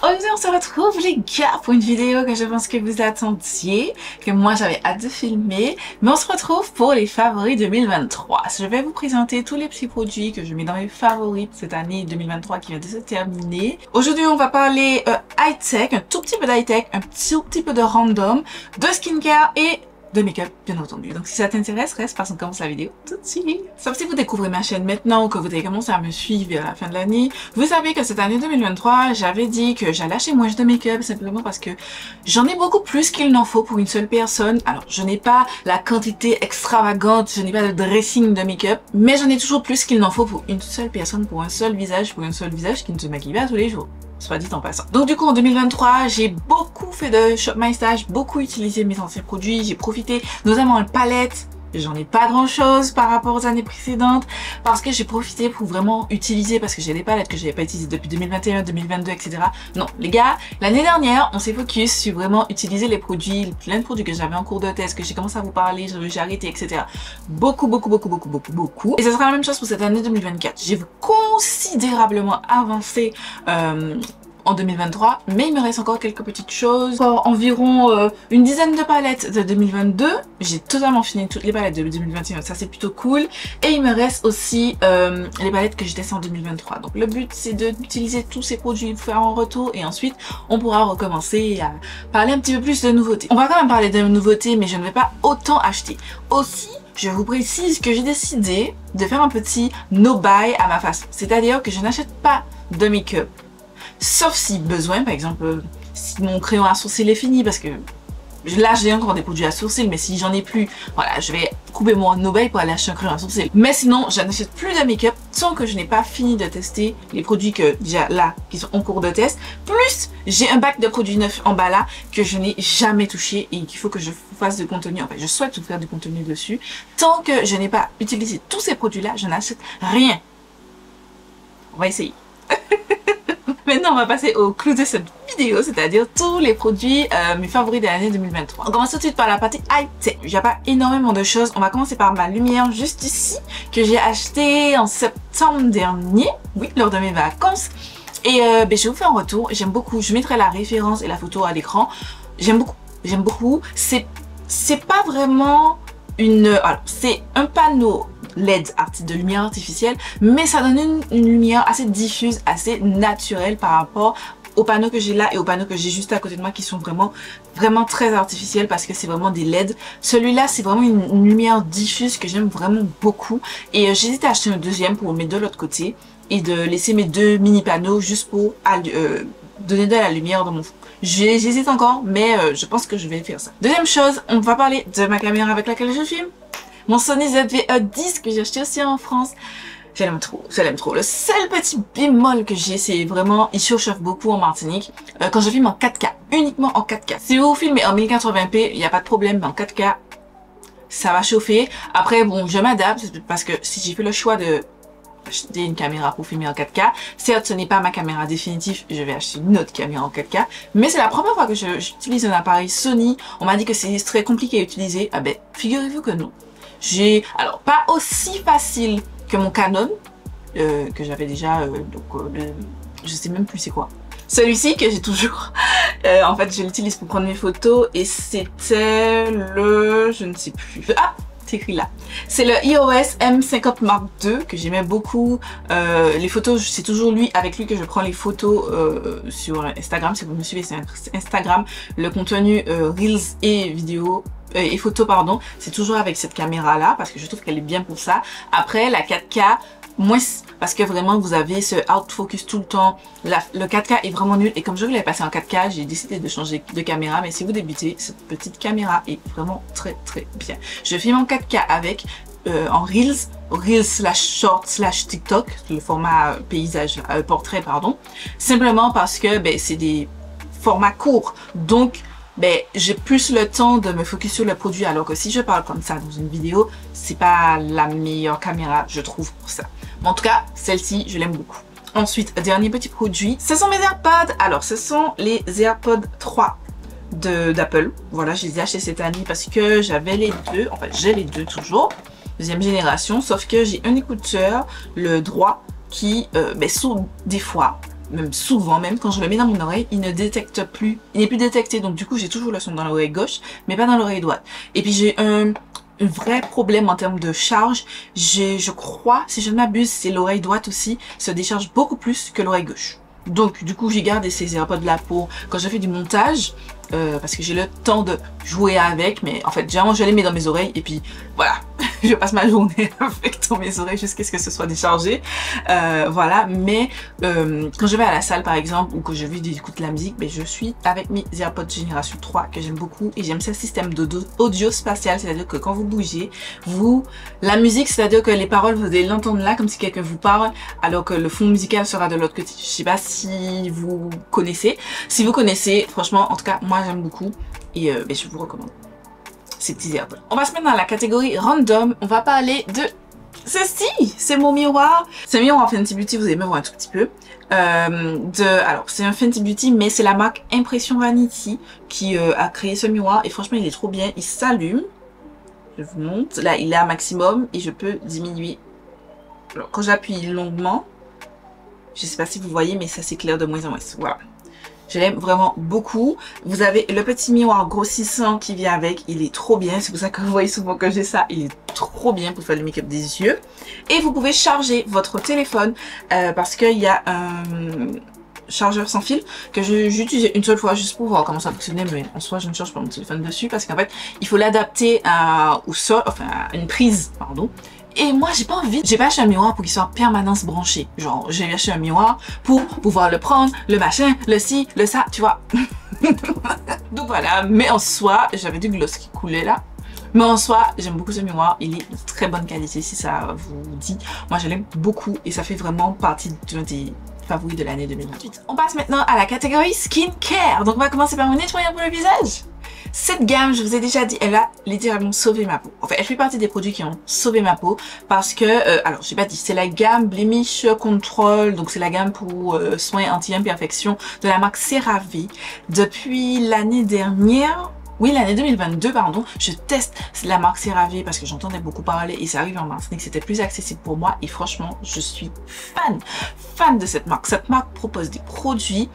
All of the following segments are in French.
Aujourd'hui on se retrouve les gars pour une vidéo que je pense que vous attendiez, que moi j'avais hâte de filmer, mais on se retrouve pour les favoris 2023. Je vais vous présenter tous les petits produits que je mets dans mes favoris de cette année 2023 qui vient de se terminer. Aujourd'hui on va parler high-tech, un tout petit peu d'high-tech, un tout petit peu de random, de skincare et de make-up bien entendu. Donc si ça t'intéresse, reste parce qu'on commence la vidéo tout de suite. Sauf si vous découvrez ma chaîne maintenant ou que vous avez commencé à me suivre à la fin de l'année, vous savez que cette année 2023, j'avais dit que j'allais acheter moins de make-up simplement parce que j'en ai beaucoup plus qu'il n'en faut pour une seule personne. Alors je n'ai pas la quantité extravagante, je n'ai pas de dressing de make-up, mais j'en ai toujours plus qu'il n'en faut pour une seule personne, pour un seul visage qui ne se maquille pas tous les jours. Soit dit en passant. Donc du coup en 2023, j'ai beaucoup fait de Shop My Stash, beaucoup utilisé mes anciens produits, j'ai profité notamment en palette. J'en ai pas grand chose par rapport aux années précédentes parce que j'ai profité pour vraiment utiliser, parce que j'ai des palettes que j'avais pas utilisées depuis 2021, 2022, etc. Non, les gars, l'année dernière, on s'est focus sur vraiment utiliser les produits, plein de produits que j'avais en cours de test, que j'ai commencé à vous parler, j'ai arrêté, etc. Beaucoup. Et ce sera la même chose pour cette année 2024. J'ai considérablement avancé en 2023, mais il me reste encore quelques petites choses. Environ une dizaine de palettes de 2022. J'ai totalement fini toutes les palettes de 2021, ça c'est plutôt cool. Et il me reste aussi les palettes que j'ai testées en 2023. Donc le but c'est d'utiliser tous ces produits, faire un retour et ensuite on pourra recommencer à parler un petit peu plus de nouveautés. On va quand même parler de nouveautés, mais je ne vais pas autant acheter. Aussi, je vous précise que j'ai décidé de faire un petit no-buy à ma façon. C'est-à-dire que je n'achète pas de make-up. Sauf si besoin, par exemple, si mon crayon à sourcils est fini, parce que là j'ai encore des produits à sourcils, mais si j'en ai plus, voilà, je vais couper mon no-buy pour aller acheter un crayon à sourcils. Mais sinon, je n'achète plus de make-up tant que je n'ai pas fini de tester les produits que déjà là, qui sont en cours de test. Plus, j'ai un bac de produits neufs en bas là, que je n'ai jamais touché et qu'il faut que je fasse du contenu. En fait, je souhaite faire du contenu dessus. Tant que je n'ai pas utilisé tous ces produits là, je n'achète rien. On va essayer. Maintenant, on va passer au clou de cette vidéo, c'est-à-dire tous les produits, mes favoris de l'année 2023. On commence tout de suite par la partie high-tech. Il n'y a pas énormément de choses. On va commencer par ma lumière juste ici, que j'ai acheté en septembre dernier, oui, lors de mes vacances. Et je vais vous faire un retour. J'aime beaucoup. Je mettrai la référence et la photo à l'écran. J'aime beaucoup. C'est pas vraiment une... Alors, c'est un panneau LED de lumière artificielle, mais ça donne une lumière assez diffuse, assez naturelle par rapport aux panneaux que j'ai là et aux panneaux que j'ai juste à côté de moi qui sont vraiment très artificiels parce que c'est vraiment des LED. Celui-là, c'est vraiment une lumière diffuse que j'aime vraiment beaucoup et j'hésite à acheter un deuxième pour le mettre de l'autre côté et de laisser mes deux mini panneaux juste pour donner de la lumière dans mon fond. J'hésite encore, mais je pense que je vais faire ça. Deuxième chose, on va parler de ma caméra avec laquelle je filme. Mon Sony ZV-E10 que j'ai acheté aussi en France. Je l'aime trop. Le seul petit bémol que j'ai, c'est vraiment, il surchauffe beaucoup en Martinique. Quand je filme en 4K, uniquement en 4K. Si vous filmez en 1080p, il n'y a pas de problème, mais en 4K, ça va chauffer. Après, bon, je m'adapte parce que si j'ai fait le choix de acheter une caméra pour filmer en 4K, certes, ce n'est pas ma caméra définitive, je vais acheter une autre caméra en 4K, mais c'est la première fois que j'utilise un appareil Sony. On m'a dit que c'est très compliqué à utiliser. Ah ben, figurez-vous que non. Alors pas aussi facile que mon Canon que j'avais déjà je sais même plus c'est quoi celui-ci que j'ai toujours en fait je l'utilise pour prendre mes photos et c'était le je ne sais plus, ah c'est écrit là, c'est le EOS M50 Mark II que j'aimais beaucoup. Les photos, c'est toujours avec lui que je prends les photos sur Instagram. Si vous me suivez sur Instagram, le contenu Reels et vidéos et photos pardon, c'est toujours avec cette caméra là parce que je trouve qu'elle est bien pour ça. Après la 4K, moins parce que vraiment vous avez ce out focus tout le temps. Le 4K est vraiment nul et comme je voulais passer en 4K, j'ai décidé de changer de caméra. Mais si vous débutez, cette petite caméra est vraiment très bien. Je filme en 4K avec en Reels slash short slash TikTok, le format paysage portrait pardon, simplement parce que c'est des formats courts, donc j'ai plus le temps de me focus sur le produit, alors que si je parle comme ça dans une vidéo, c'est pas la meilleure caméra, je trouve, pour ça. Mais en tout cas, celle-ci, je l'aime beaucoup. Ensuite, dernier petit produit, ce sont mes AirPods. Alors, ce sont les AirPods 3 d'Apple. Voilà, je les ai achetés cette année parce que j'avais les deux, en fait, j'ai les deux toujours, deuxième génération, sauf que j'ai un écouteur, le droit, qui, des fois, même souvent, même quand je le mets dans mon oreille, il ne détecte plus, il n'est plus détecté. Donc du coup, j'ai toujours le son dans l'oreille gauche, mais pas dans l'oreille droite. Et puis j'ai un vrai problème en termes de charge. Je crois, si je ne m'abuse, c'est l'oreille droite aussi se décharge beaucoup plus que l'oreille gauche. Donc du coup, j'ai gardé ces AirPods là pour quand je fais du montage, parce que j'ai le temps de jouer avec. Mais en fait, généralement, je les mets dans mes oreilles et puis voilà, je passe ma journée avec dans mes oreilles jusqu'à ce que ce soit déchargé. Voilà, mais quand je vais à la salle par exemple ou que je vais écouter de la musique, ben, je suis avec mes AirPods génération 3 que j'aime beaucoup et j'aime ce système d'audio spatial, c'est-à-dire que quand vous bougez, la musique, c'est-à-dire que les paroles, vous allez l'entendre là comme si quelqu'un vous parle, alors que le fond musical sera de l'autre côté. Je sais pas si vous connaissez. Si vous connaissez, franchement, en tout cas, moi j'aime beaucoup et ben, je vous recommande ces petits AirPods. On va se mettre dans la catégorie random. On va parler de ceci. C'est mon miroir. C'est un miroir Fenty Beauty, vous allez me voir un tout petit peu. Alors, c'est un Fenty Beauty, mais c'est la marque Impression Vanity qui a créé ce miroir. Et franchement, il est trop bien. Il s'allume. Je vous montre. Là, il est à maximum et je peux diminuer. Alors, quand j'appuie longuement, je sais pas si vous voyez, mais ça s'éclaire de moins en moins. Voilà. Je l'aime vraiment beaucoup. Vous avez le petit miroir grossissant qui vient avec. Il est trop bien. C'est pour ça que vous voyez souvent que j'ai ça. Il est trop bien pour faire le make-up des yeux. Et vous pouvez charger votre téléphone parce qu'il y a un chargeur sans fil que j'utilise une seule fois juste pour voir comment ça fonctionnait. Mais en soi, je ne charge pas mon téléphone dessus parce qu'en fait, il faut l'adapter au sol, enfin à une prise, pardon. Et moi, j'ai pas envie, j'ai pas acheté un miroir pour qu'il soit en permanence branché. Genre, j'ai acheté un miroir pour pouvoir le prendre, le machin, le ci, le ça, tu vois. Donc voilà, mais en soi, j'avais du gloss qui coulait là. Mais en soi, j'aime beaucoup ce miroir, il est de très bonne qualité si ça vous dit. Moi, je l'aime beaucoup et ça fait vraiment partie des favoris de l'année 2028. On passe maintenant à la catégorie skincare. Donc on va commencer par mon nettoyant pour le visage. Cette gamme, je vous ai déjà dit, elle a littéralement sauvé ma peau. En fait, elle fait partie des produits qui ont sauvé ma peau parce que, alors, j'ai pas dit, c'est la gamme Blemish Control, donc c'est la gamme pour soins anti-imperfection de la marque CeraVe. Depuis l'année dernière, oui, l'année 2022, pardon, je teste la marque CeraVe parce que j'entendais beaucoup parler et ça arrive en Martinique, c'était plus accessible pour moi et franchement, je suis fan de cette marque. Cette marque propose des produits.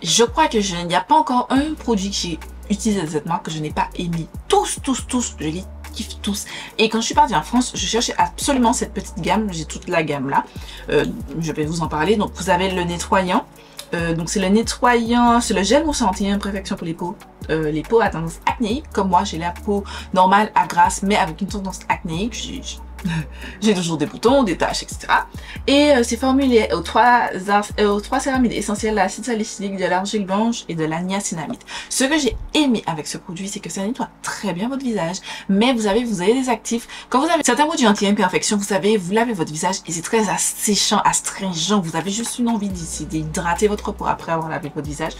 Je crois que il n'y a pas encore un produit que j'ai utilisé de cette marque que je n'ai pas aimé. Tous, je les kiffe tous. Et quand je suis partie en France, je cherchais absolument cette petite gamme. J'ai toute la gamme là. Je vais vous en parler. Donc vous avez le nettoyant. Donc c'est le nettoyant, c'est le gel moussant anti-imperfection pour les peaux à tendance acnéique. Comme moi, j'ai la peau normale à grasse, mais avec une tendance acnéique. J'ai toujours des boutons, des taches, etc. Et c'est formulé aux trois céramides essentielles, l'acide salicylique, de l'argile blanche et de la niacinamide. Ce que j'ai aimé avec ce produit, c'est que ça nettoie très bien votre visage, mais vous avez des actifs. Quand vous avez certains produits anti-imperfection, vous lavez votre visage et c'est très asséchant, astringent. Vous avez juste une envie d'hydrater votre peau après avoir lavé votre visage.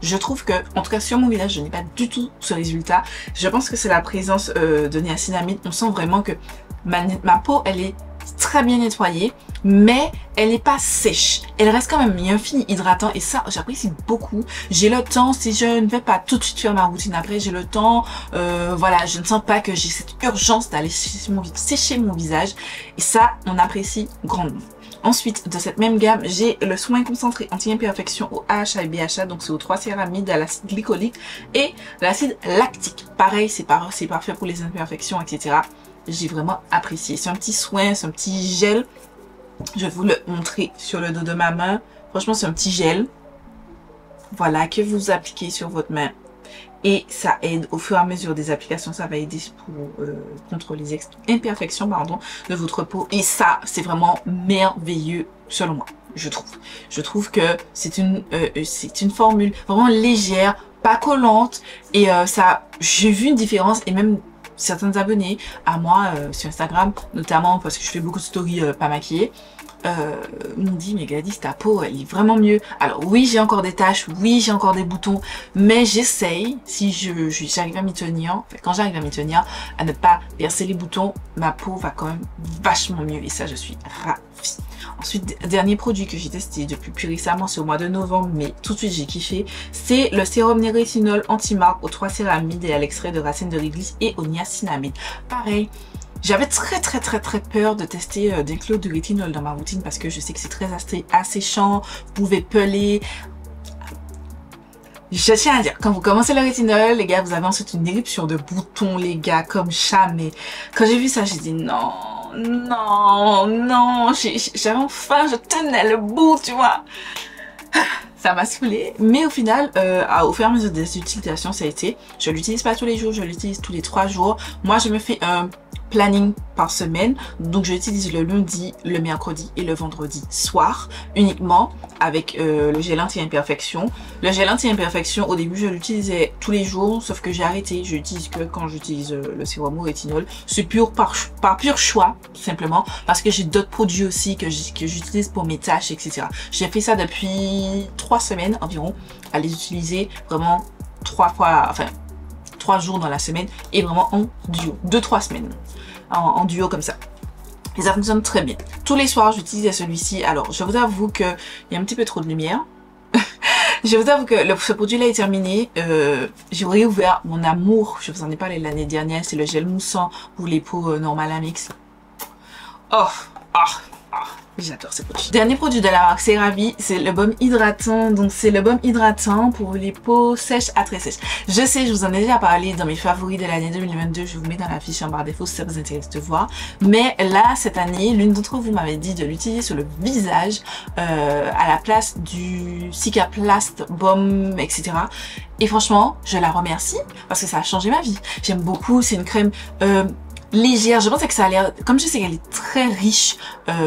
Je trouve que, en tout cas sur mon visage, je n'ai pas du tout ce résultat. Je pense que c'est la présence de niacinamide. On sent vraiment que ma peau, elle est très bien nettoyée, mais elle n'est pas sèche. Elle reste quand même, il y a un fini hydratant et ça, j'apprécie beaucoup. J'ai le temps, si je ne vais pas tout de suite faire ma routine après, j'ai le temps, voilà, je ne sens pas que j'ai cette urgence d'aller sécher mon visage et ça, on apprécie grandement. Ensuite, de cette même gamme, j'ai le soin concentré anti-imperfection au AHA et BHA, donc c'est aux 3 céramides, à l'acide glycolique et l'acide lactique. Pareil, c'est parfait pour les imperfections, etc. J'ai vraiment apprécié. C'est un petit soin, c'est un petit gel. Je vais vous le montrer sur le dos de ma main. Franchement, c'est un petit gel. Voilà, que vous appliquez sur votre main. Et ça aide au fur et à mesure des applications, ça va aider pour contre les imperfections de votre peau. Et ça, c'est vraiment merveilleux selon moi, je trouve. Je trouve que c'est une formule vraiment légère, pas collante. Et ça, j'ai vu une différence et même certains abonnés à moi sur Instagram, notamment parce que je fais beaucoup de stories pas maquillées, m'ont dit mais Gladys, ta peau elle est vraiment mieux. Alors oui, j'ai encore des taches, oui, j'ai encore des boutons, mais j'essaye, si j'arrive à m'y tenir, enfin, quand j'arrive à m'y tenir, à ne pas percer les boutons, ma peau va quand même vachement mieux et ça je suis ravie. Ensuite, dernier produit que j'ai testé depuis plus récemment, c'est au mois de novembre, mais tout de suite j'ai kiffé, c'est le sérum nérétinol anti-marque aux 3 céramides et à l'extrait de racines de réglisse et au niacinamide. Pareil, J'avais très peur de tester d'inclure du rétinol dans ma routine parce que je sais que c'est très asséchant, vous pouvez peler. Je tiens à dire, quand vous commencez le rétinol, les gars, vous avez ensuite une éruption de boutons, les gars, comme jamais. Quand j'ai vu ça, j'ai dit non, non, non, j'avais enfin, je tenais le bout, tu vois. Ça m'a saoulée, mais au final, au fur et à mesure des utilisations, ça a été, je l'utilise pas tous les jours, je l'utilise tous les 3 jours. Moi, je me fais un planning par semaine, donc je l'utilise le lundi, le mercredi et le vendredi soir, uniquement avec le gel anti-imperfection. Le gel anti-imperfection, au début, je l'utilisais tous les jours, sauf que j'ai arrêté, je l'utilise que quand j'utilise le sérum au rétinol. C'est pur par pur choix, tout simplement, parce que j'ai d'autres produits aussi que j'utilise pour mes tâches, etc. J'ai fait ça depuis 3 semaines environ, à les utiliser vraiment 3 jours dans la semaine et vraiment en duo, 2-3 semaines en duo comme ça. Et ça fonctionne très bien. Tous les soirs, j'utilise celui-ci. Alors, je vous avoue qu'il y a un petit peu trop de lumière. Je vous avoue que ce produit-là est terminé. J'ai réouvert mon amour. Je vous en ai parlé l'année dernière. C'est le gel moussant pour les peaux normales à mix. Oh, j'adore ce produit. Dernier produit de la marque CeraVe, c'est le baume hydratant. Donc c'est le baume hydratant pour les peaux sèches à très sèches. Je sais, je vous en ai déjà parlé dans mes favoris de l'année 2022. Je vous mets dans la fiche en barre d'infos si ça vous intéresse de voir. Mais là, cette année, l'une d'entre vous m'avait dit de l'utiliser sur le visage à la place du Cicaplast baume, etc. Et franchement, je la remercie parce que ça a changé ma vie. J'aime beaucoup, c'est une crème légère, je pense que ça a l'air, comme je sais qu'elle est très riche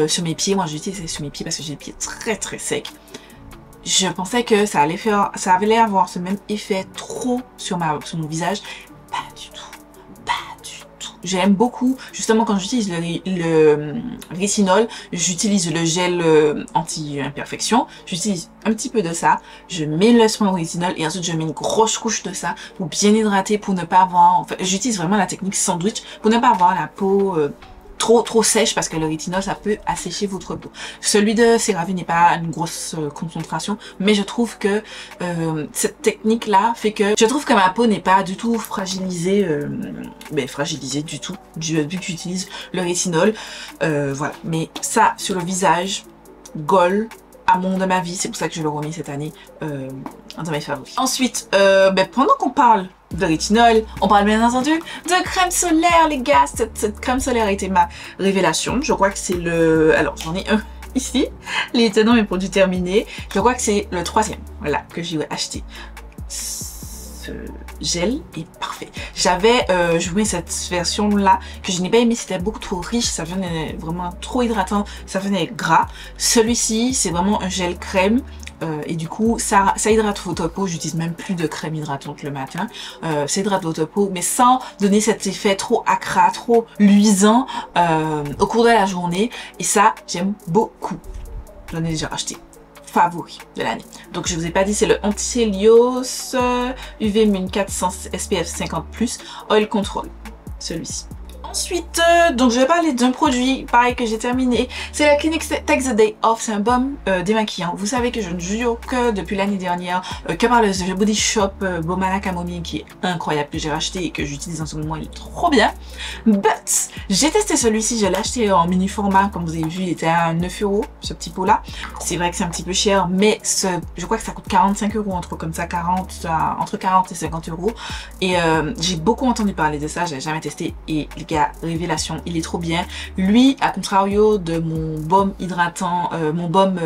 sur mes pieds, moi j'utilise sur mes pieds parce que j'ai les pieds très secs. Je pensais que ça avait l'air d'avoir ce même effet trop sur mon visage. Pas du tout. J'aime beaucoup, justement quand j'utilise le rétinol, j'utilise le gel anti-imperfection, j'utilise un petit peu de ça, je mets le soin au rétinol et ensuite je mets une grosse couche de ça pour bien hydrater, pour ne pas avoir, enfin j'utilise vraiment la technique sandwich pour ne pas avoir la peau trop sèche parce que le rétinol ça peut assécher votre peau. Celui de CeraVe n'est pas une grosse concentration, mais je trouve que cette technique là fait que je trouve que ma peau n'est pas du tout fragilisée, fragilisée du tout vu que j'utilise le rétinol. Voilà, mais ça sur le visage, goal amour de ma vie, c'est pour ça que je le remis cette année dans mes favoris. Ensuite, pendant qu'on parle de rétinol, on parle bien entendu de crème solaire, les gars. Cette crème solaire a été ma révélation. Je crois que c'est le... Alors, j'en ai un ici. Les tenants mes produits terminés. Je crois que c'est le 3e, voilà, que j'ai acheté. Ce gel est parfait. J'avais, je vous mets cette version là que je n'ai pas aimé, c'était beaucoup trop riche, ça venait vraiment trop hydratant, ça venait gras. Celui-ci, c'est vraiment un gel crème. Et du coup, ça hydrate votre peau. J'utilise même plus de crème hydratante le matin. Ça hydrate votre peau, mais sans donner cet effet trop acra, trop luisant au cours de la journée. Et ça, j'aime beaucoup. J'en ai déjà acheté. Favori de l'année. Donc je vous ai pas dit, c'est le Anti-Helios UV Mune 400 SPF 50+, Oil Control, celui-ci. Ensuite, donc je vais parler d'un produit pareil que j'ai terminé, c'est la Clinique Take the Day Off, c'est un baume démaquillant. Vous savez que je ne jure que depuis l'année dernière que par le The Body Shop baume à la camomille qui est incroyable, que j'ai racheté et que j'utilise en ce moment, il est trop bien. But j'ai testé celui-ci, je l'ai acheté en mini format, comme vous avez vu, il était à 9 € ce petit pot là. C'est vrai que c'est un petit peu cher, mais je crois que ça coûte 45 €, entre comme ça, entre 40 et 50 €. Et j'ai beaucoup entendu parler de ça, j'avais jamais testé et les gars, révélation, il est trop bien. Lui, à contrario de mon baume hydratant, mon baume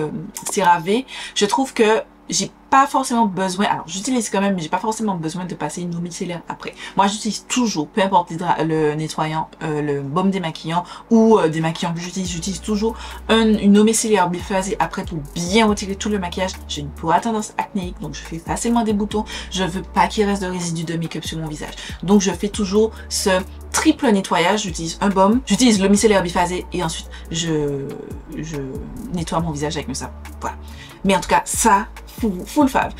CeraVe, je trouve que j'ai pas forcément besoin, alors j'utilise quand même, mais j'ai pas forcément besoin de passer une eau micellaire après. Moi j'utilise toujours, peu importe le nettoyant, le baume démaquillant ou démaquillant que j'utilise toujours une eau micellaire biphasée après pour bien retirer tout le maquillage. J'ai une peau à tendance acnéique, donc je fais facilement des boutons. Je veux pas qu'il reste de résidus de make-up sur mon visage. Donc je fais toujours ce triple nettoyage, j'utilise un baume, j'utilise le micellaire biphasé et ensuite je nettoie mon visage avec mon savon. Voilà. Mais en tout cas, ça, full fave.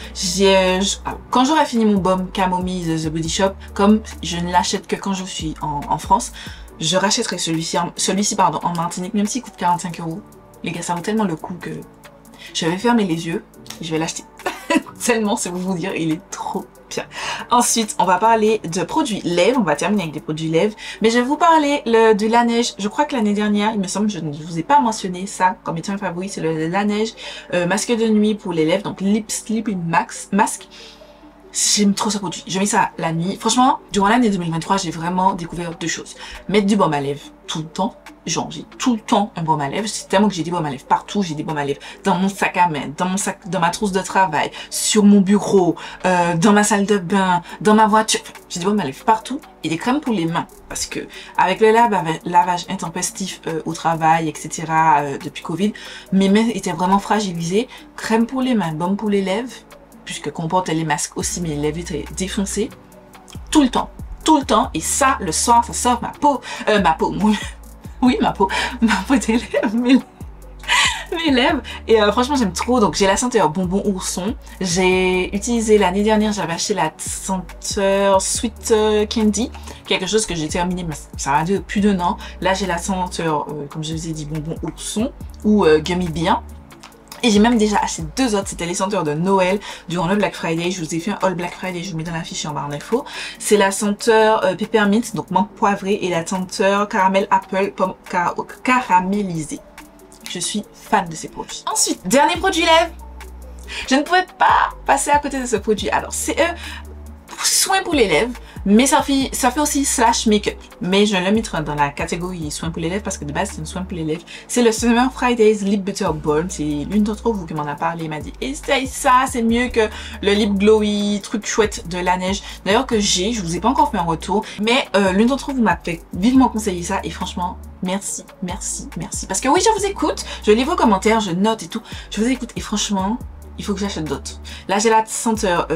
Quand j'aurai fini mon baume camomille de The Body Shop, comme je ne l'achète que quand je suis en France, je rachèterai celui-ci en Martinique, même s'il coûte 45 €. Les gars, ça vaut tellement le coup que je vais fermer les yeux et je vais l'acheter. Tellement, c'est pour vous dire, il est trop Bien. Ensuite, on va parler de produits lèvres. On va terminer avec des produits lèvres. Mais je vais vous parler de Laneige. Je crois que l'année dernière, il me semble, je ne vous ai pas mentionné ça comme étant un favori. C'est le Laneige masque de nuit pour les lèvres. Donc, Lip Sleeping Mask. J'aime trop ce produit. Je mets ça la nuit. Franchement, durant l'année 2023, j'ai vraiment découvert deux choses. Mettre du baume à lèvres tout le temps. Genre, j'ai tout le temps un baume à lèvres. C'est tellement que j'ai des baumes à lèvres partout. J'ai des baumes à lèvres dans mon sac à main, dans ma trousse de travail, sur mon bureau, dans ma salle de bain, dans ma voiture. J'ai des baumes à lèvres partout et des crèmes pour les mains. Parce que avec le lavage intempestif au travail, etc., depuis Covid, mes mains étaient vraiment fragilisées. Crème pour les mains, baume pour les lèvres, puisque comporte les masques aussi, mes lèvres étaient défoncées. Tout le temps. Tout le temps. Et ça, le soir, ça sort ma peau, oui, ma peau des lèvres, mes lèvres. Et franchement, j'aime trop. Donc, j'ai la senteur bonbon ourson. J'ai utilisé l'année dernière, j'avais acheté la senteur Sweet Candy. Quelque chose que j'ai terminé, mais ça a duré plus d'un an. Là, j'ai la senteur, comme je vous ai dit, bonbon ourson ou Gummy Bear. Et j'ai même déjà acheté deux autres, c'était les senteurs de Noël durant le Black Friday. Je vous ai fait un haul Black Friday, je vous mets dans la fiche en barre d'infos. C'est la senteur Peppermint, donc menthe poivrée, et la senteur caramel apple, pomme caramélisée. Je suis fan de ces produits. Ensuite, dernier produit lèvres. Je ne pouvais pas passer à côté de ce produit. Alors, c'est un soin pour les lèvres, mais ça fait aussi slash make-up. Mais je le mettrai dans la catégorie soin pour les lèvres parce que de base, c'est un soin pour les lèvres. C'est le Summer Fridays Lip Butter Balm. C'est l'une d'entre vous qui m'en a parlé. Il m'a dit, essaye ça, c'est mieux que le Lip Glowy truc chouette de Laneige. D'ailleurs, que je vous ai pas encore fait un retour. Mais l'une d'entre vous m'a fait vivement conseiller ça. Et franchement, merci, merci, merci. Parce que oui, je vous écoute. Je lis vos commentaires, je note et tout. Je vous écoute. Et franchement, il faut que j'achète d'autres. Là, j'ai la senteur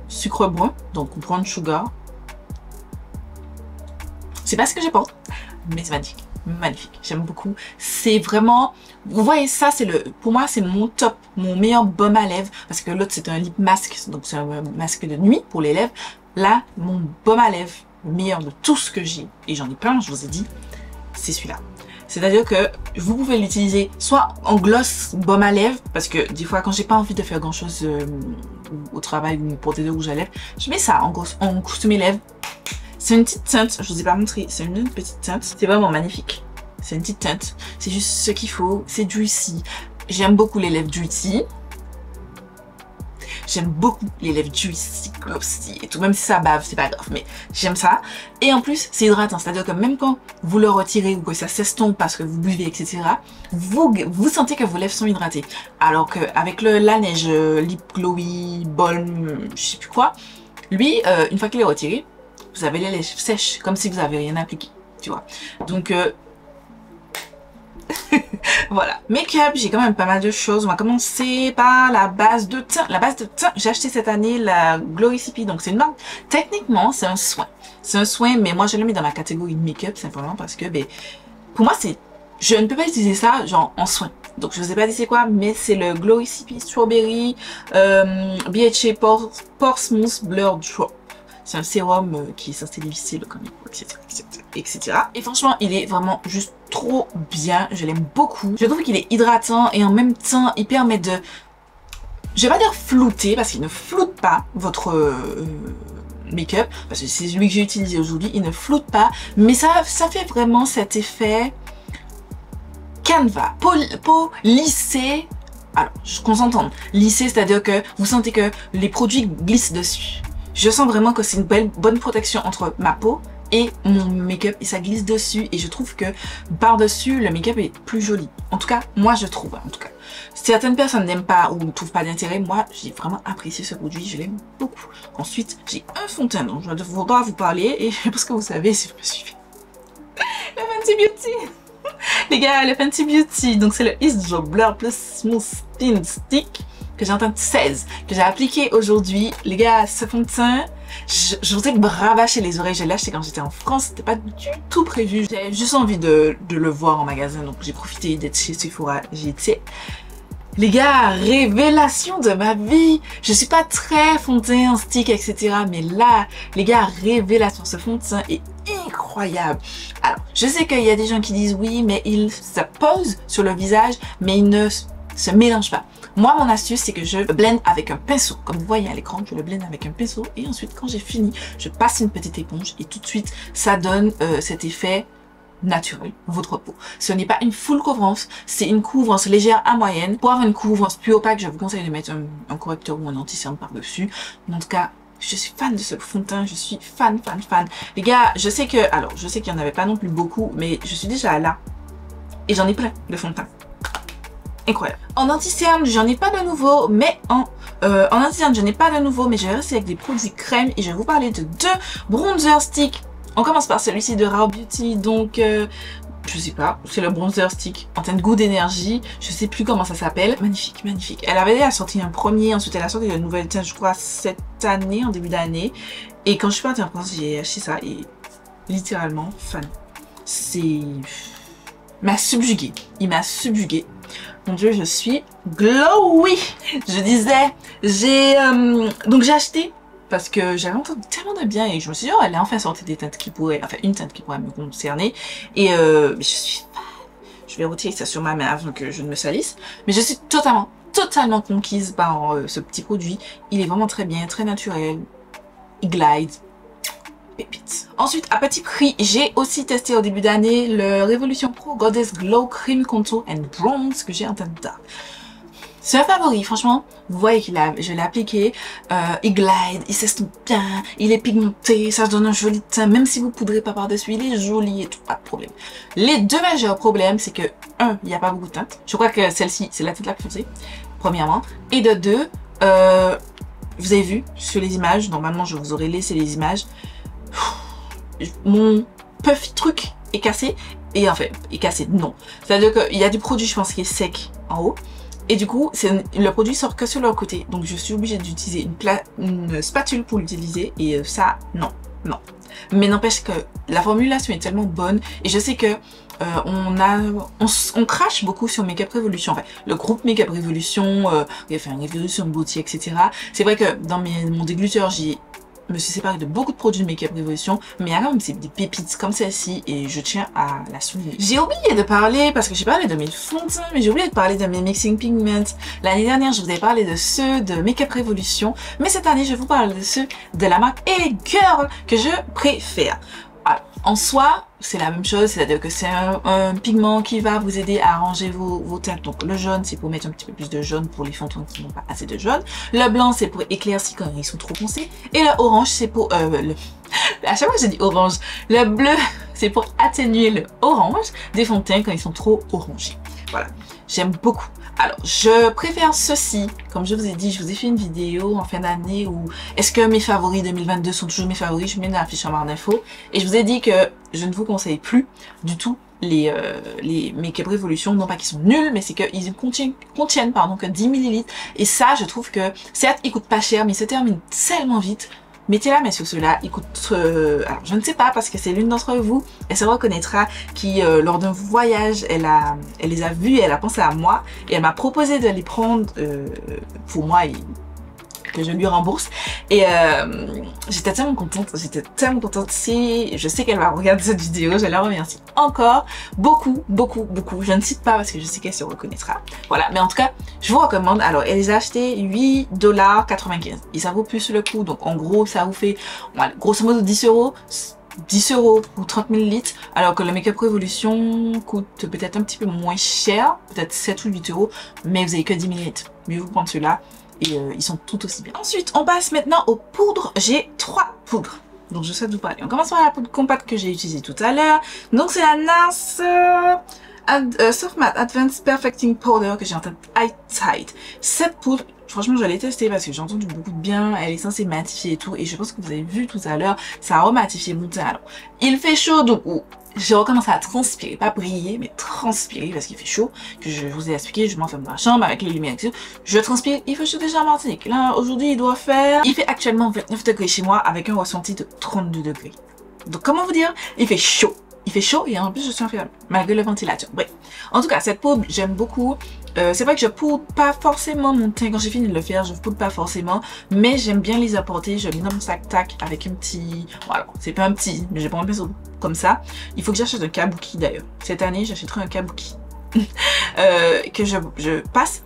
sucre brun, donc brown sugar. C'est pas ce que je porte, mais c'est magnifique. Magnifique. J'aime beaucoup. C'est vraiment, vous voyez ça, pour moi, c'est mon top, mon meilleur baume à lèvres. Parce que l'autre, c'est un lip mask, donc c'est un masque de nuit pour les lèvres. Là, mon baume à lèvres, le meilleur de tout ce que j'ai, et j'en ai plein, je vous ai dit, c'est celui-là. C'est-à-dire que vous pouvez l'utiliser soit en gloss baume à lèvres, parce que des fois quand j'ai pas envie de faire grand chose au travail ou pour des rouges à lèvres, je mets ça en gloss, sur mes lèvres. C'est une petite teinte, je vous ai pas montré, c'est une petite teinte, c'est vraiment magnifique. C'est une petite teinte, c'est juste ce qu'il faut, c'est juicy. J'aime beaucoup les lèvres juicy. J'aime beaucoup les lèvres juicy, glossy et tout, même si ça bave, c'est pas grave, mais j'aime ça. Et en plus, c'est hydratant, c'est-à-dire que même quand vous le retirez ou que ça s'estompe parce que vous buvez, etc., vous sentez que vos lèvres sont hydratées. Alors qu'avec le Laneige Lip Glowy Balm, je sais plus quoi, lui, une fois qu'il est retiré, vous avez les lèvres sèches, comme si vous avez rien appliqué, tu vois. Donc, voilà. Make-up, j'ai quand même pas mal de choses. On va commencer par la base de teint. La base de teint, j'ai acheté cette année la Glory CP. Donc c'est une marque. Techniquement, c'est un soin. C'est un soin, mais moi je le mets dans ma catégorie de make-up simplement parce que, ben, pour moi c'est, je ne peux pas utiliser ça genre en soin. Donc je vous ai pas dit c'est quoi, mais c'est le Glory CP Strawberry BHA Pore Smooth Blur Drop. C'est un sérum qui est censé lisser le cornée, etc. Et franchement, il est vraiment juste trop bien. Je l'aime beaucoup. Je trouve qu'il est hydratant et en même temps, il permet de... Je vais pas dire flouter, parce qu'il ne floute pas votre make-up. Parce que c'est celui que j'ai utilisé aujourd'hui. Il ne floute pas. Mais ça fait vraiment cet effet canevas. Peau lissée. Alors, qu'on s'entende. Lissée, c'est-à-dire que vous sentez que les produits glissent dessus. Je sens vraiment que c'est une bonne protection entre ma peau et mon make-up et ça glisse dessus et je trouve que par-dessus le make-up est plus joli. En tout cas, moi je trouve. En tout cas, certaines personnes n'aiment pas ou ne trouvent pas d'intérêt. Moi, j'ai vraiment apprécié ce produit, je l'aime beaucoup. Ensuite, j'ai un fond de teint dont je voudrais vous parler et parce que vous savez si vous me suivez. Le Fenty Beauty. Les gars, le Fenty Beauty, donc c'est le Hydro Blur Plus Smooth Thin Stick que j'ai en teinte 16, que j'ai appliqué aujourd'hui. Les gars, ce fond de teint, je vous ai bravaché les oreilles. Je l'ai acheté quand j'étais en France, c'était pas du tout prévu. J'avais juste envie de le voir en magasin, donc j'ai profité d'être chez Sephora, j'y étais. Les gars, révélation de ma vie. Je suis pas très fond de teint, stick, etc. Mais là, les gars, révélation. Ce fond de teint est incroyable. Alors, je sais qu'il y a des gens qui disent oui, mais il se pose sur le visage, mais il ne se mélange pas. Moi, mon astuce, c'est que je blende avec un pinceau. Comme vous voyez à l'écran, je le blende avec un pinceau. Et ensuite, quand j'ai fini, je passe une petite éponge. Et tout de suite, ça donne cet effet naturel, votre peau. Ce n'est pas une full couvrance, c'est une couvrance légère à moyenne. Pour avoir une couvrance plus opaque, je vous conseille de mettre un correcteur ou un anti-cerne par-dessus. En tout cas, je suis fan de ce fond de teint, je suis fan. Les gars, je sais qu'il n'y en avait pas non plus beaucoup, mais je suis déjà là. Et j'en ai plein de fond de teint. Incroyable. En anti-cerne, j'en ai pas de nouveau, mais en anti-cerne, je n'ai pas de nouveau, mais je vais rester avec des produits crème et je vais vous parler de 2 bronzer sticks. On commence par celui-ci de Rare Beauty, donc je sais pas, c'est le bronzer stick en teinte goût d'énergie, je sais plus comment ça s'appelle. Magnifique, magnifique. Elle avait déjà sorti un premier, ensuite elle a sorti une nouvelle teinte, je crois, cette année, en début d'année. Et quand je suis partie en France, j'ai acheté ça et littéralement fan. Il m'a subjugué. Il m'a subjugué. Mon Dieu, je suis glowy. Je disais, donc j'ai acheté parce que j'avais entendu tellement de bien et je me suis dit, oh, elle a enfin sorti des teintes qui pourraient, enfin une teinte qui pourrait me concerner. Et je suis fan. Je vais retirer ça sur ma main avant que je ne me salisse. Mais je suis totalement conquise par ce petit produit. Il est vraiment très bien, très naturel. Il glide. Pépites. Ensuite, à petit prix, j'ai aussi testé au début d'année le Révolution Pro Goddess Glow Cream Contour and Bronze que j'ai en teinte dark. C'est un favori, franchement. Vous voyez je l'ai appliqué. Il glide, il s'estompe bien, il est pigmenté, ça se donne un joli teint. Même si vous poudrez pas par-dessus, il est joli et tout, pas de problème. Les 2 majeurs problèmes, c'est que 1, il n'y a pas beaucoup de teinte. Je crois que celle-ci, c'est la teinte la plus foncée, premièrement. Et de 2, vous avez vu sur les images, normalement je vous aurais laissé les images. Mon puffy truc est cassé. Et en fait, est cassé, non. C'est-à-dire qu'il y a du produit, je pense, qui est sec en haut. Et du coup, le produit sort que sur leur côté. Donc je suis obligée d'utiliser une spatule pour l'utiliser. Et ça, non. Mais n'empêche que la formulation est tellement bonne. Et je sais que on crache beaucoup sur Makeup Revolution. Enfin, le groupe Makeup Revolution, il a fait une Revolution Beauty, etc. C'est vrai que dans mon dégluteur, me suis séparée de beaucoup de produits de Makeup Revolution, mais il y a quand même des pépites comme celle-ci et je tiens à la souligner. J'ai oublié de parler, parce que j'ai parlé de mes fonds de teint, mais j'ai oublié de parler de mes Mixing Pigments. L'année dernière, je vous ai parlé de ceux de Makeup Revolution, mais cette année, je vous parle de ceux de la marque LA Girl que je préfère. Alors, en soi, c'est la même chose, c'est-à-dire que c'est un pigment qui va vous aider à arranger vos teintes. Donc le jaune, c'est pour mettre un petit peu plus de jaune pour les fonds de teint qui n'ont pas assez de jaune. Le blanc, c'est pour éclaircir quand ils sont trop foncés. Et le orange, c'est pour... à chaque fois que je dis orange, le bleu, c'est pour atténuer le orange des fonds de teint quand ils sont trop orangés. Voilà, j'aime beaucoup. Alors, je préfère ceci. Comme je vous ai dit, je vous ai fait une vidéo en fin d'année où est-ce que mes favoris 2022 sont toujours mes favoris. Je mets dans la fiche en barre d'infos. Et je vous ai dit que je ne vous conseille plus du tout les Makeup Revolution. Non pas qu'ils sont nuls, mais c'est qu'ils contiennent que 10 ml. Et ça, je trouve que, certes, ils coûtent pas cher, mais ils se terminent tellement vite. Mettez-la mais sur cela, il coûte... alors je ne sais pas parce que c'est l'une d'entre vous, elle se reconnaîtra, qui lors d'un voyage, elle les a vus et elle a pensé à moi. Et elle m'a proposé de les prendre pour moi et que je lui rembourse. Et j'étais tellement contente, Si je sais qu'elle va regarder cette vidéo, je la remercie encore beaucoup. Je ne cite pas parce que je sais qu'elle se reconnaîtra. Voilà, mais en tout cas, je vous recommande. Alors, elle les a achetés 8,95 $. Et ça vaut plus le coup. Donc, en gros, ça vous fait, voilà, grosso modo, 10 €. 10 € pour 30 ml, alors que le Makeup Revolution coûte peut-être un petit peu moins cher, peut-être 7 ou 8 €, mais vous avez que 10 ml. Mieux vous prendre ceux-là. Et ils sont tout aussi bien. Ensuite, on passe maintenant aux poudres. J'ai 3 poudres dont je souhaite vous parler. On commence par la poudre compacte que j'ai utilisée tout à l'heure. Donc, c'est la NARS Soft Matte Advanced Perfecting Powder que j'ai en teinte High Tide. Cette poudre, franchement, je l'ai testée parce que j'ai entendu beaucoup de bien. Elle est censée matifier et tout. Et je pense que vous avez vu tout à l'heure, ça a rematifié mon teint. Alors, il fait chaud, donc j'ai recommencé à transpirer, pas briller, mais transpirer parce qu'il fait chaud, que je vous ai expliqué, je m'enferme dans la chambre avec les lumières, etc. Je transpire, il fait chaud déjà en Martinique. Là, aujourd'hui, il fait actuellement 29 degrés chez moi avec un ressenti de 32 degrés. Donc, comment vous dire? Il fait chaud. Il fait chaud et en plus, je suis enfermée, malgré le ventilateur. Bref. En tout cas, cette poudre, j'aime beaucoup. C'est vrai que je poudre pas forcément mon teint. Quand j'ai fini de le faire, je poudre pas forcément. Mais j'aime bien les apporter. Je mets dans mon sac tac avec un petit... Voilà, c'est pas un petit, mais j'ai pas un pinceau comme ça. Il faut que j'achète un kabuki d'ailleurs. Cette année, j'achèterai un kabuki. que je passe.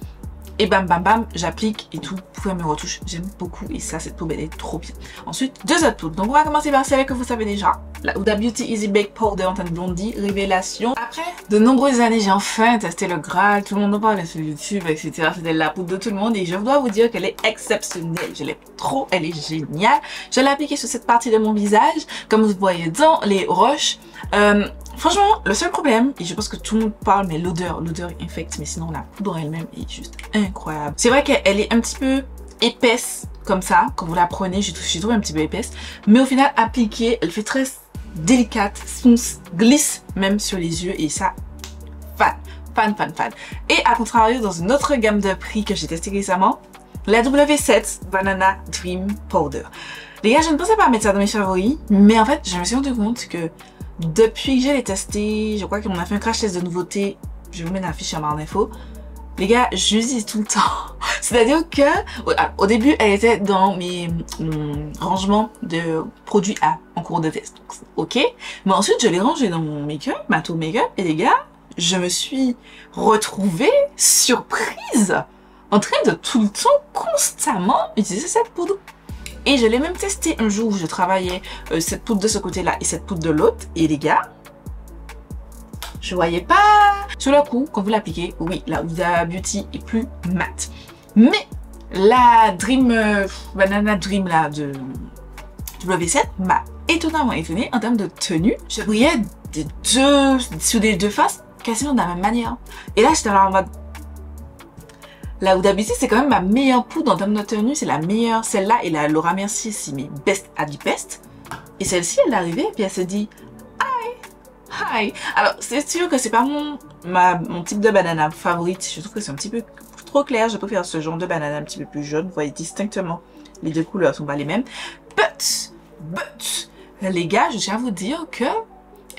Et bam bam bam, j'applique et tout, vous pouvez me retoucher, j'aime beaucoup et ça, cette poudre elle est trop bien. Ensuite, deux autres poudres, donc on va commencer par celle que vous savez déjà, la Huda Beauty Easy Bake Powder en teinte blondie, révélation. Après de nombreuses années, j'ai enfin testé le Graal, tout le monde en parle sur YouTube, etc. C'était la poudre de tout le monde et je dois vous dire qu'elle est exceptionnelle, je l'aime trop, elle est géniale. Je l'ai appliquée sur cette partie de mon visage, comme vous voyez dans les roches. Franchement, le seul problème, et je pense que tout le monde parle, mais l'odeur infecte, mais sinon la poudre elle-même est juste incroyable. C'est vrai qu'elle est un petit peu épaisse, comme ça, quand vous la prenez, j'ai trouvé un petit peu épaisse, mais au final, appliquée, elle fait très délicate, smooth, glisse même sur les yeux, et ça, fan. Et à contrario, dans une autre gamme de prix que j'ai testé récemment, la W7 Banana Dream Powder. Les gars, je ne pensais pas mettre ça dans mes favoris, mais en fait, je me suis rendu compte que depuis que je l'ai testé, je crois qu'on a fait un crash test de nouveautés. Je vais vous mettre la fiche en barre d'infos. Les gars, j'utilise tout le temps. C'est-à-dire que, au début, elle était dans mon rangement de produits en cours de test. Donc, ok. Mais ensuite, je l'ai rangé dans mon make-up, ma tour make-up. Et les gars, je me suis retrouvée surprise en train de tout le temps, constamment utiliser cette poudre. Et je l'ai même testé un jour où je travaillais cette poudre de ce côté-là et cette poudre de l'autre. Et les gars, je voyais pas. Sur le coup, quand vous l'appliquez, oui, la Huda Beauty est plus mat. Mais la Banana Dream là, de W7 m'a étonnamment étonnée en termes de tenue. Je brillais sur les deux faces quasiment de la même manière. Et là, j'étais en mode... La Huda Beauty, c'est quand même ma meilleure poudre en termes de tenue, c'est la meilleure. Celle-là et la Laura Mercier, c'est mes best à du best. Et celle-ci, elle est arrivée et puis elle se dit hi. Alors, c'est sûr que c'est pas mon type de banana favorite. Je trouve que c'est un petit peu trop clair. Je préfère ce genre de banana un petit peu plus jaune. Vous voyez distinctement, les deux couleurs sont pas les mêmes. But, les gars, je tiens à vous dire que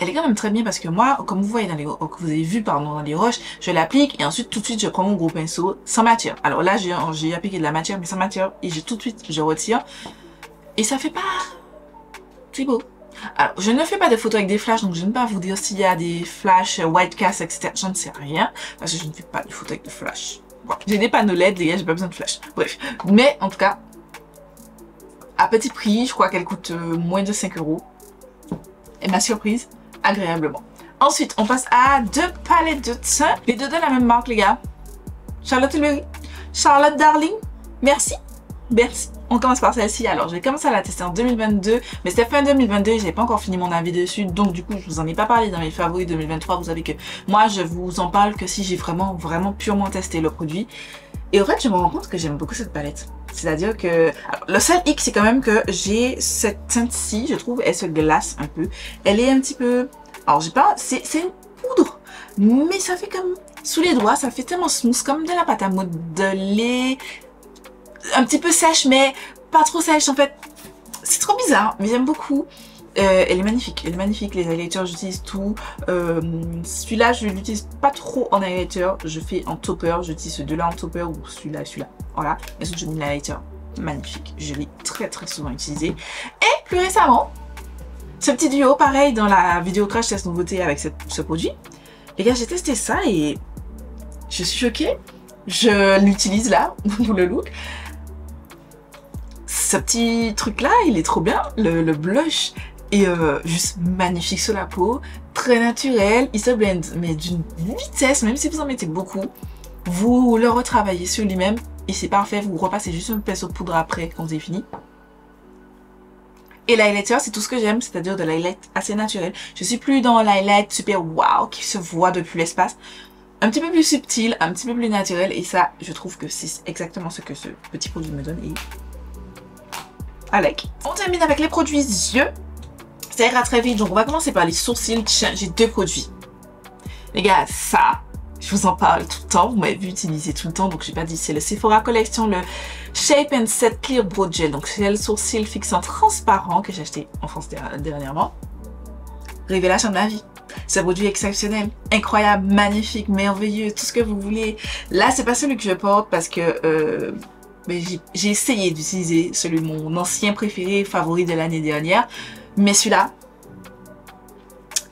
elle est quand même très bien parce que moi, comme vous voyez que vous avez vu dans les roches, je l'applique et ensuite tout de suite je prends mon gros pinceau sans matière. Alors là, j'ai appliqué de la matière mais sans matière et tout de suite je retire et ça fait pas... C'est beau. Alors, je ne fais pas de photos avec des flashs, donc je ne vais pas vous dire s'il y a des flashs, white cast, etc. J'en sais rien parce que je ne fais pas de photos avec des flashs. Bon. J'ai des panneaux LED, les gars, j'ai pas besoin de flash. Bref, mais en tout cas, à petit prix, je crois qu'elle coûte moins de 5 €. Et ma surprise, agréablement. Ensuite, on passe à deux palettes de teint. Les deux de la même marque, les gars. Charlotte Tilbury. Charlotte Darling. Merci. On commence par celle-ci. Alors, j'ai commencé à la tester en 2022. Mais c'était fin 2022 et j'ai pas encore fini mon avis dessus. Donc, du coup, je vous en ai pas parlé dans mes favoris 2023. Vous savez que moi, je vous en parle que si j'ai vraiment purement testé le produit. Et en fait, je me rends compte que j'aime beaucoup cette palette. C'est-à-dire que... Alors, le seul hic, c'est quand même que j'ai cette teinte-ci, je trouve, elle se glace un peu. Elle est un petit peu... Alors, j'ai pas... C'est une poudre, mais ça fait comme... Sous les doigts, ça fait tellement smooth, comme de la pâte à modeler. Un petit peu sèche, mais pas trop sèche, en fait. C'est trop bizarre, mais j'aime beaucoup. Elle est magnifique, les highlighters j'utilise tout. Celui-là je l'utilise pas trop en highlighter, je fais en topper, j'utilise ce deux-là en topper ou celui-là, voilà. Et ensuite je mets l'highlighter, magnifique, je l'ai très souvent utilisé. Et plus récemment, ce petit duo, pareil dans la vidéo crash test nouveauté avec ce produit. Les gars, j'ai testé ça et je suis choquée, je l'utilise là, pour le look. Ce petit truc là, il est trop bien, le blush. Et juste magnifique sur la peau, très naturel, il se blende mais d'une vitesse, même si vous en mettez beaucoup, vous le retravaillez sur lui-même et c'est parfait, vous repassez juste une pinceau de poudre après quand vous avez fini. Et l'highlighter, c'est tout ce que j'aime, c'est-à-dire de l'highlight assez naturel. Je suis plus dans l'highlight super wow qui se voit depuis l'espace, un petit peu plus subtil, un petit peu plus naturel et ça, je trouve que c'est exactement ce que ce petit produit me donne et I like. On termine avec les produits yeux. Ça ira très vite, donc on va commencer par les sourcils. Tiens, j'ai deux produits. Les gars, ça, je vous en parle tout le temps. Vous m'avez vu utiliser tout le temps, donc j'ai pas dit. C'est le Sephora Collection, le Shape and Set Clear Brow Gel. Donc c'est le sourcil fixant transparent que j'ai acheté en France dernièrement. Révélation de ma vie. Ce produit exceptionnel, incroyable, magnifique, merveilleux, tout ce que vous voulez. Là, c'est pas celui que je porte parce que j'ai essayé d'utiliser celui de mon ancien préféré, favori de l'année dernière. Mais celui-là,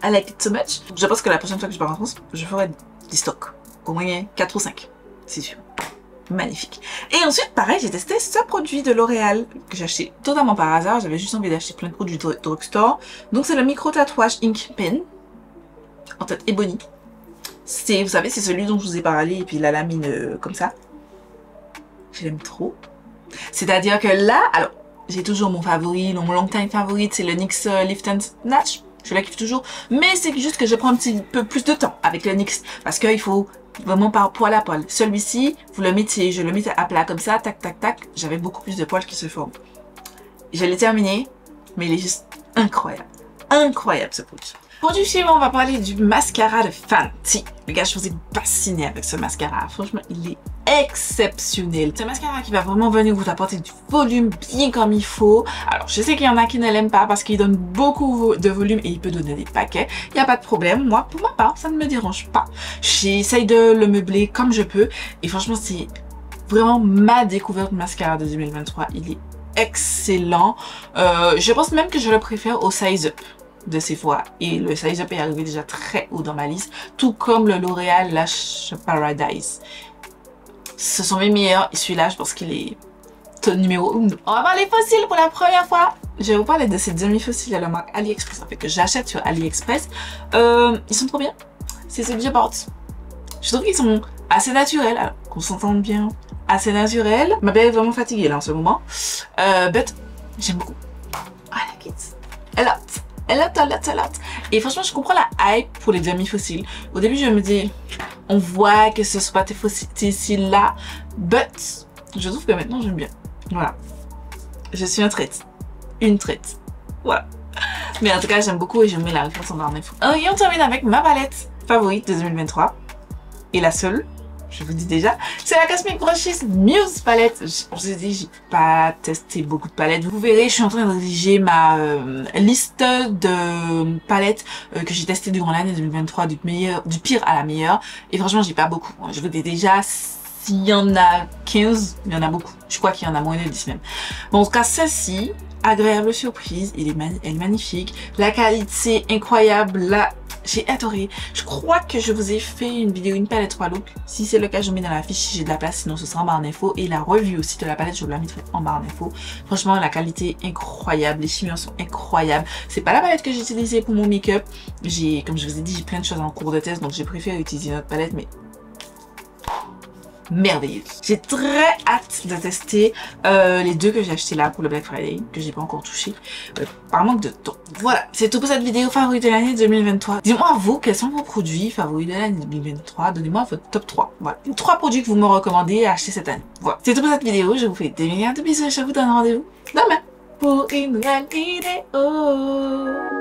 I like it so much. Je pense que la prochaine fois que je pars en France, je ferai du stock. Au moins 4 ou 5, c'est sûr. Magnifique. Et ensuite, pareil, j'ai testé ce produit de L'Oréal que j'ai acheté totalement par hasard. J'avais juste envie d'acheter plein de produits de drugstore. Donc, c'est le micro tatouage Ink Pen en tête Ebony. C'est, vous savez, c'est celui dont je vous ai parlé et puis la lamine comme ça. Je l'aime trop. C'est-à-dire que là, alors, j'ai toujours mon favori, mon long time favorite, c'est le NYX Lift and Snatch. Je la kiffe toujours. Mais c'est juste que je prends un petit peu plus de temps avec le NYX parce qu'il faut vraiment par poil à poil. Celui-ci, vous le mettez, je le mets à plat comme ça, tac, tac, tac. J'avais beaucoup plus de poils qui se forment. Je l'ai terminé, mais il est juste incroyable. Incroyable ce produit. Produit suivant, on va parler du mascara de Fenty. Les gars, je vous ai fasciné avec ce mascara. Franchement, il est exceptionnel. C'est un mascara qui va vraiment venir vous apporter du volume bien comme il faut. Alors, je sais qu'il y en a qui ne l'aiment pas parce qu'il donne beaucoup de volume et il peut donner des paquets. Il n'y a pas de problème. Moi, pour ma part, ça ne me dérange pas. J'essaye de le meubler comme je peux. Et franchement, c'est vraiment ma découverte de mascara de 2023. Il est excellent. Je pense même que je le préfère au Size Up de Sephora. Et le Size Up est arrivé déjà très haut dans ma liste. Tout comme le L'Oréal Lash Paradise. Ce sont mes meilleurs. Et celui-là, je pense qu'il est numéro 1. On va parler fossiles pour la première fois. Je vais vous parler de ces demi-fossiles à la marque AliExpress. En fait, que j'achète sur AliExpress. Ils sont trop bien. C'est ceux que je porte. Je trouve qu'ils sont assez naturels. Alors, qu'on s'entende bien. Assez naturels. Ma belle est vraiment fatiguée là en ce moment. But, j'aime beaucoup. I like it. A lot. A lot. Et franchement, je comprends la hype pour les demi-fossiles. Au début, je me dis, on voit que ce soit tes fossiles là. But, je trouve que maintenant, j'aime bien. Voilà. Je suis un traite. Une traite. Voilà. Mais en tout cas, j'aime beaucoup et je mets la référence en barre d'infos. Et on termine avec ma palette favorite de 2023. Et la seule, je vous dis déjà, c'est la Cosmic Brushes Muse palette. Je vous ai dit, j'ai pas testé beaucoup de palettes. Vous verrez, je suis en train de rédiger ma liste de palettes que j'ai testées durant l'année 2023, du pire à la meilleure. Et franchement, j'ai pas beaucoup. Je vous dis déjà, s'il y en a 15, il y en a beaucoup. Je crois qu'il y en a moins de 10 même. Bon, en tout cas, celle-ci, agréable surprise, elle est magnifique. La qualité incroyable, là, j'ai adoré. Je crois que je vous ai fait une vidéo, une palette 3 looks. Si c'est le cas, je mets dans la fiche si j'ai de la place, sinon ce sera en barre d'infos. Et la revue aussi de la palette, je vous la mettrai en barre d'infos. Franchement, la qualité est incroyable, les chimères sont incroyables. C'est pas la palette que j'ai utilisée pour mon make-up. Comme je vous ai dit, j'ai plein de choses en cours de test, donc j'ai préféré utiliser notre palette, mais merveilleuse. J'ai très hâte de tester les deux que j'ai achetés là pour le Black Friday, que j'ai pas encore touché par manque de temps. Voilà, c'est tout pour cette vidéo favorite de l'année 2023. Dis-moi vous, quels sont vos produits favoris de l'année 2023? Donnez-moi votre top 3. Voilà, les 3 produits que vous me recommandez à acheter cette année. Voilà, c'est tout pour cette vidéo. Je vous fais des milliards de bisous et je vous donne rendez-vous demain pour une nouvelle vidéo.